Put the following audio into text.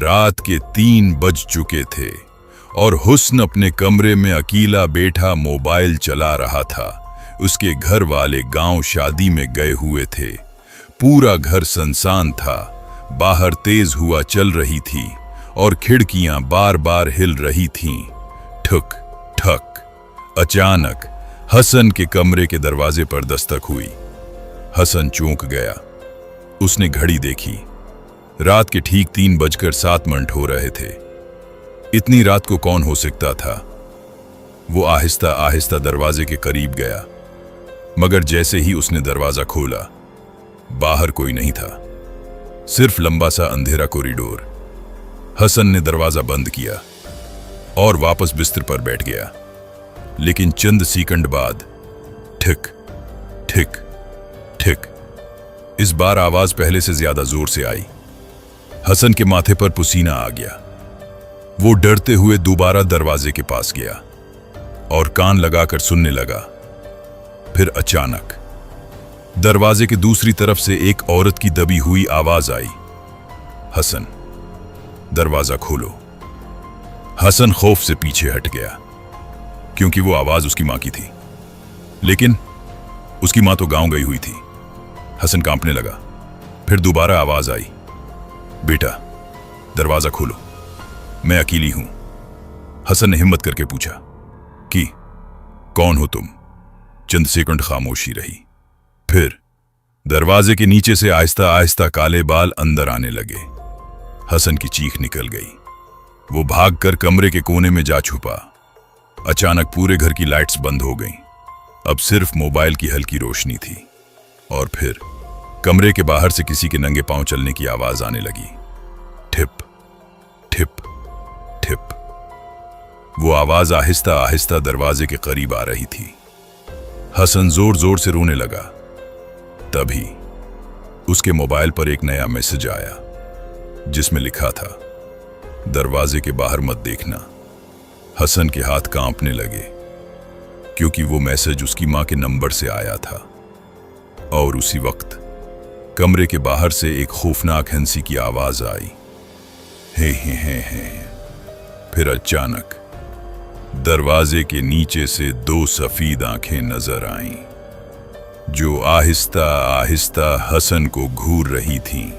रात के 3 बज चुके थे और हुस्न अपने कमरे में अकेला बैठा मोबाइल चला रहा था। उसके घर वाले गांव शादी में गए हुए थे। पूरा घर सुनसान था। बाहर तेज हवा चल रही थी और खिड़कियां बार बार हिल रही थीं। ठक ठक। अचानक हसन के कमरे के दरवाजे पर दस्तक हुई। हसन चौंक गया। उसने घड़ी देखी। रात के ठीक 3:07 हो रहे थे। इतनी रात को कौन हो सकता था? वो आहिस्ता आहिस्ता दरवाजे के करीब गया, मगर जैसे ही उसने दरवाजा खोला, बाहर कोई नहीं था, सिर्फ लंबा सा अंधेरा कॉरिडोर। हसन ने दरवाजा बंद किया और वापस बिस्तर पर बैठ गया। लेकिन चंद सेकंड बाद ठिक ठिक ठिक, इस बार आवाज पहले से ज्यादा जोर से आई। हसन के माथे पर पसीना आ गया। वो डरते हुए दोबारा दरवाजे के पास गया और कान लगाकर सुनने लगा। फिर अचानक दरवाजे की दूसरी तरफ से एक औरत की दबी हुई आवाज आई, हसन, दरवाजा खोलो। हसन खौफ से पीछे हट गया, क्योंकि वो आवाज उसकी मां की थी। लेकिन उसकी मां तो गांव गई हुई थी। हसन कांपने लगा। फिर दोबारा आवाज आई, बेटा, दरवाजा खोलो, मैं अकेली हूं। हसन ने हिम्मत करके पूछा कि कौन हो तुम? चंद सेकंड खामोशी रही। फिर दरवाजे के नीचे से आहिस्ता आहिस्ता काले बाल अंदर आने लगे। हसन की चीख निकल गई। वो भागकर कमरे के कोने में जा छुपा। अचानक पूरे घर की लाइट्स बंद हो गईं। अब सिर्फ मोबाइल की हल्की रोशनी थी। और फिर कमरे के बाहर से किसी के नंगे पांव चलने की आवाज आने लगी। ठिप ठिप ठिप। वो आवाज आहिस्ता आहिस्ता दरवाजे के करीब आ रही थी। हसन जोर जोर से रोने लगा। तभी उसके मोबाइल पर एक नया मैसेज आया, जिसमें लिखा था, दरवाजे के बाहर मत देखना। हसन के हाथ कांपने लगे, क्योंकि वो मैसेज उसकी मां के नंबर से आया था। और उसी वक्त कमरे के बाहर से एक खौफनाक हंसी की आवाज आई, हे। फिर अचानक दरवाजे के नीचे से 2 सफेद आंखें नजर आईं, जो आहिस्ता आहिस्ता हसन को घूर रही थीं।